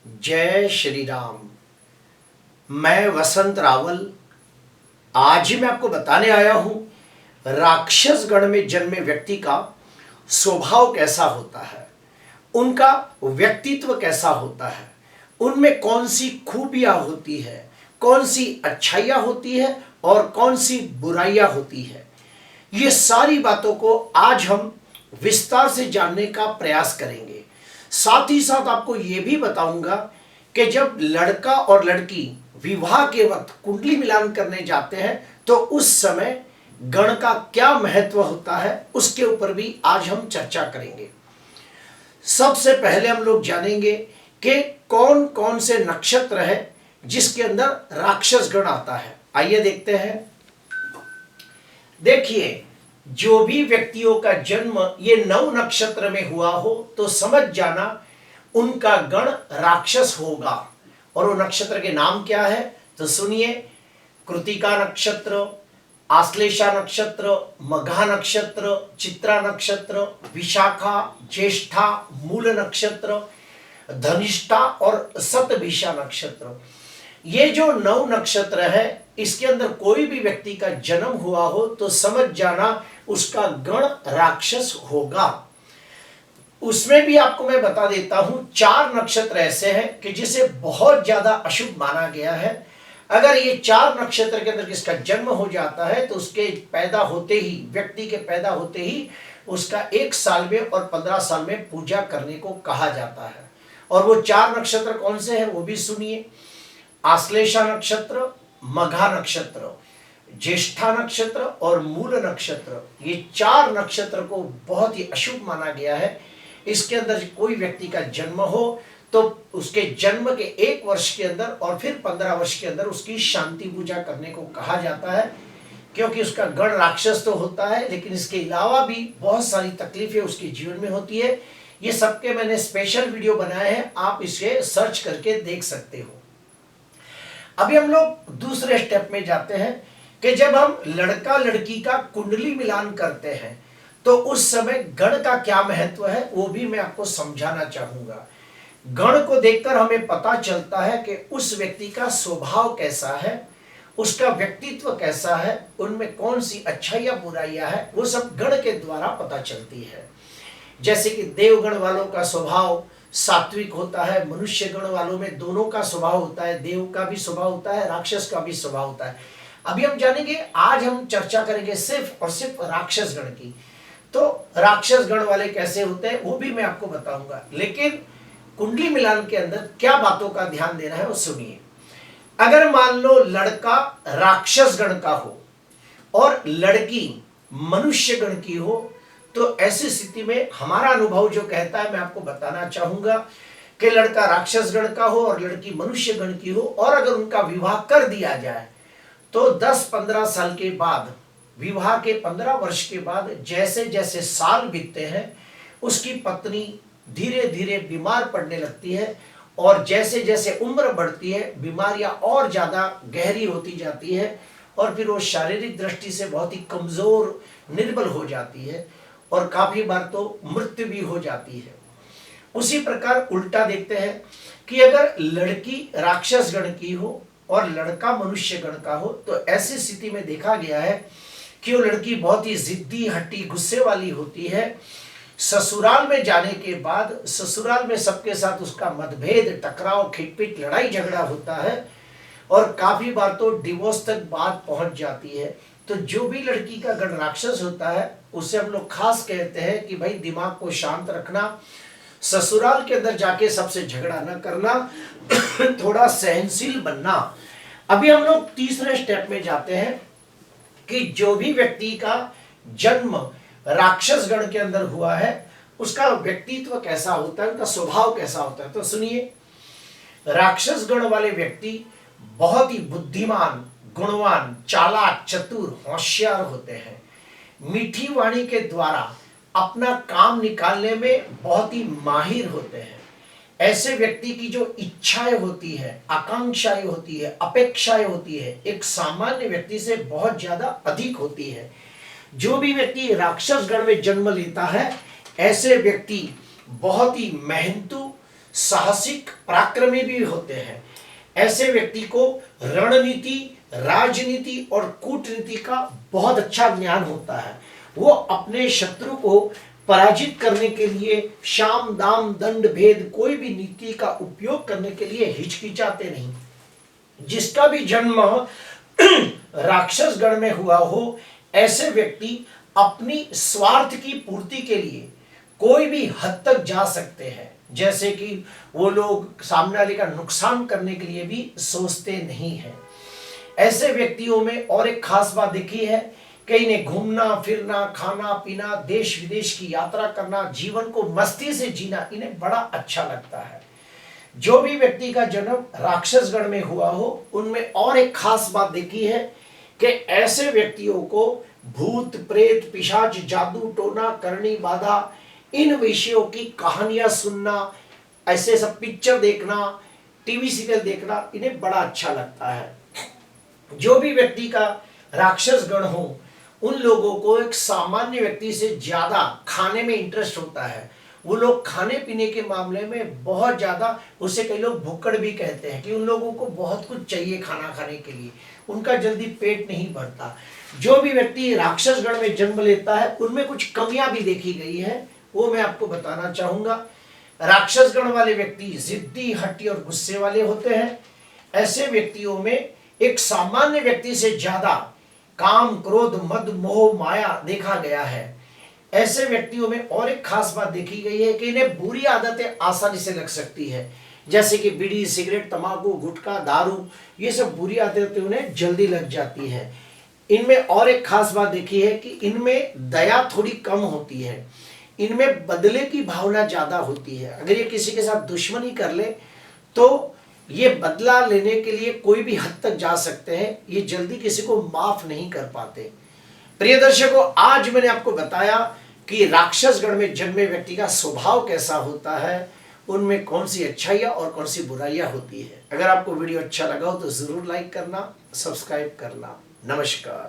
जय श्री राम। मैं वसंत रावल आज मैं आपको बताने आया हूं राक्षस गण में जन्मे व्यक्ति का स्वभाव कैसा होता है, उनका व्यक्तित्व कैसा होता है, उनमें कौन सी खूबियां होती है, कौन सी अच्छाइयां होती है और कौन सी बुराइयां होती है। ये सारी बातों को आज हम विस्तार से जानने का प्रयास करेंगे। साथ ही साथ आपको यह भी बताऊंगा कि जब लड़का और लड़की विवाह के वक्त कुंडली मिलान करने जाते हैं तो उस समय गण का क्या महत्व होता है, उसके ऊपर भी आज हम चर्चा करेंगे। सबसे पहले हम लोग जानेंगे कि कौन कौन से नक्षत्र है जिसके अंदर राक्षस गण आता है। आइए देखते हैं। देखिए, जो भी व्यक्तियों का जन्म ये 9 नक्षत्र में हुआ हो तो समझ जाना उनका गण राक्षस होगा। और वो नक्षत्र के नाम क्या है तो सुनिए। कृतिका नक्षत्र, आश्लेषा नक्षत्र, मघा नक्षत्र, चित्रा नक्षत्र, विशाखा, ज्येष्ठा, मूल नक्षत्र, धनिष्ठा और शतभिषा नक्षत्र। ये जो 9 नक्षत्र है इसके अंदर कोई भी व्यक्ति का जन्म हुआ हो तो समझ जाना उसका गण राक्षस होगा। उसमें भी आपको मैं बता देता हूं 4 नक्षत्र ऐसे हैं कि जिसे बहुत ज्यादा अशुभ माना गया है। अगर ये 4 नक्षत्र के अंदर किसका जन्म हो जाता है तो उसके पैदा होते ही, व्यक्ति के पैदा होते ही उसका 1 साल में और 15 साल में पूजा करने को कहा जाता है। और वो 4 नक्षत्र कौन से हैं वो भी सुनिए। आश्लेषा नक्षत्र, मघा नक्षत्र, ज्येष्ठा नक्षत्र और मूल नक्षत्र। ये 4 नक्षत्र को बहुत ही अशुभ माना गया है। इसके अंदर कोई व्यक्ति का जन्म हो तो उसके जन्म के 1 वर्ष के अंदर और फिर 15 वर्ष के अंदर उसकी शांति पूजा करने को कहा जाता है, क्योंकि उसका गण राक्षस तो होता है लेकिन इसके अलावा भी बहुत सारी तकलीफें उसके जीवन में होती है। ये सबके मैंने स्पेशल वीडियो बनाए हैं, आप इसे सर्च करके देख सकते हो। अभी हम लोग दूसरे स्टेप में जाते हैं कि जब हम लड़का लड़की का कुंडली मिलान करते हैं तो उस समय गण का क्या महत्व है वो भी मैं आपको समझाना चाहूंगा। गण को देखकर हमें पता चलता है कि उस व्यक्ति का स्वभाव कैसा है, उसका व्यक्तित्व कैसा है, उनमें कौन सी अच्छाइयां बुराइयां है, वो सब गण के द्वारा पता चलती है। जैसे कि देवगण वालों का स्वभाव सात्विक होता है, मनुष्य गण वालों में दोनों का स्वभाव होता है, देव का भी स्वभाव होता है, राक्षस का भी स्वभाव होता है। अभी हम जानेंगे, आज हम चर्चा करेंगे सिर्फ और सिर्फ राक्षस गण की। तो राक्षस गण वाले कैसे होते हैं वो भी मैं आपको बताऊंगा, लेकिन कुंडली मिलान के अंदर क्या बातों का ध्यान देना है वो सुनिए। अगर मान लो लड़का राक्षस गण का हो और लड़की मनुष्य गण की हो तो ऐसी स्थिति में हमारा अनुभव जो कहता है मैं आपको बताना चाहूंगा कि लड़का राक्षस गण का हो और लड़की मनुष्य गण की हो और अगर उनका विवाह कर दिया जाए तो 10-15 साल के बाद, विवाह के 15 वर्ष के बाद जैसे जैसे साल बीतते हैं उसकी पत्नी धीरे धीरे बीमार पड़ने लगती है और जैसे जैसे उम्र बढ़ती है बीमारियां और ज्यादा गहरी होती जाती है और फिर वो शारीरिक दृष्टि से बहुत ही कमजोर, निर्बल हो जाती है और काफी बार तो मृत्यु भी हो जाती है। उसी प्रकार उल्टा देखते हैं कि अगर लड़की राक्षस गण की हो और लड़का मनुष्य गण का हो तो ऐसी स्थिति में देखा गया है कि वो लड़की बहुत ही जिद्दी, हट्टी, गुस्से वाली होती है। ससुराल में जाने के बाद ससुराल में सबके साथ उसका मतभेद, टकराव, खिटपिट, लड़ाई झगड़ा होता है और काफी बार तो डिवोर्स तक बात पहुंच जाती है। तो जो भी लड़की का गण राक्षस होता है उसे हम लोग खास कहते हैं कि भाई दिमाग को शांत रखना, ससुराल के अंदर जाके सबसे झगड़ा न करना, थोड़ा सहनशील बनना। अभी हम लोग तीसरे स्टेप में जाते हैं कि जो भी व्यक्ति का जन्म राक्षस गण के अंदर हुआ है उसका व्यक्तित्व कैसा होता है, उनका स्वभाव कैसा होता है। तो सुनिए, राक्षस गण वाले व्यक्ति बहुत ही बुद्धिमान, गुणवान, चालाक, चतुर, होशियार होते हैं। मीठी वाणी के द्वारा अपना काम निकालने में बहुत ही माहिर होते हैं। ऐसे व्यक्ति की जो इच्छाएं होती है, आकांक्षाएं होती है, अपेक्षाएं होती है, एक सामान्य व्यक्ति से बहुत ज्यादा अधिक होती है। जो भी व्यक्ति राक्षस गण में जन्म लेता है ऐसे व्यक्ति बहुत ही मेहनतू, साहसिक पराक्रमी भी होते हैं। ऐसे व्यक्ति को रणनीति, राजनीति और कूटनीति का बहुत अच्छा ज्ञान होता है। वो अपने शत्रु को पराजित करने के लिए शाम दाम दंड भेद कोई भी नीति का उपयोग करने के लिए हिचकिचाते नहीं। जिसका भी जन्म राक्षस गण में हुआ हो, ऐसे व्यक्ति अपनी स्वार्थ की पूर्ति के लिए कोई भी हद तक जा सकते हैं। जैसे कि वो लोग सामने वाले का नुकसान करने के लिए भी सोचते नहीं हैं। ऐसे व्यक्तियों में और एक खास बात देखी है कि इन्हें घूमना फिरना, खाना पीना, देश विदेश की यात्रा करना, जीवन को मस्ती से जीना इन्हें बड़ा अच्छा लगता है। जो भी व्यक्ति का जन्म राक्षस गण में हुआ हो, उनमें और एक खास बात देखी है कि ऐसे व्यक्तियों को भूत प्रेत, पिशाच, जादू टोना, करनी बाधा, इन विषयों की कहानियां सुनना, ऐसे सब पिक्चर देखना, टीवी सीरियल देखना इन्हें बड़ा अच्छा लगता है। जो भी व्यक्ति का राक्षस गण हो, उन लोगों को एक सामान्य व्यक्ति से ज्यादा खाने में इंटरेस्ट होता है। वो लोग खाने पीने के मामले में बहुत ज्यादा, उसे कई लोग भुक्कड़ भी कहते हैं कि उन लोगों को बहुत कुछ चाहिए खाना खाने के लिए, उनका जल्दी पेट नहीं भरता। जो भी व्यक्ति राक्षस गण में जन्म लेता है, उनमें कुछ कमियां भी देखी गई है, वो मैं आपको बताना चाहूंगा। राक्षस गण वाले व्यक्ति जिद्दी, हठी और गुस्से वाले होते हैं। ऐसे व्यक्तियों में एक सामान्य व्यक्ति से ज्यादा काम, क्रोध, मद, मोह, माया देखा गया है। ऐसे व्यक्तियों में और एक खास बात देखी गई है कि इन्हें बुरी आदतें आसानी से लग सकती है, जैसे कि बीड़ी, सिगरेट, तंबाकू, गुटखा, दारू, ये सब बुरी आदतें उन्हें जल्दी लग जाती है। इनमें और एक खास बात देखी है कि इनमें दया थोड़ी कम होती है, इनमें बदले की भावना ज्यादा होती है। अगर ये किसी के साथ दुश्मनी कर ले तो ये बदला लेने के लिए कोई भी हद तक जा सकते हैं, ये जल्दी किसी को माफ नहीं कर पाते। प्रिय दर्शकों, आज मैंने आपको बताया कि राक्षस गण में जन्मे व्यक्ति का स्वभाव कैसा होता है, उनमें कौन सी अच्छाइयाँ और कौन सी बुराइयां होती है। अगर आपको वीडियो अच्छा लगा हो तो जरूर लाइक करना, सब्सक्राइब करना। नमस्कार।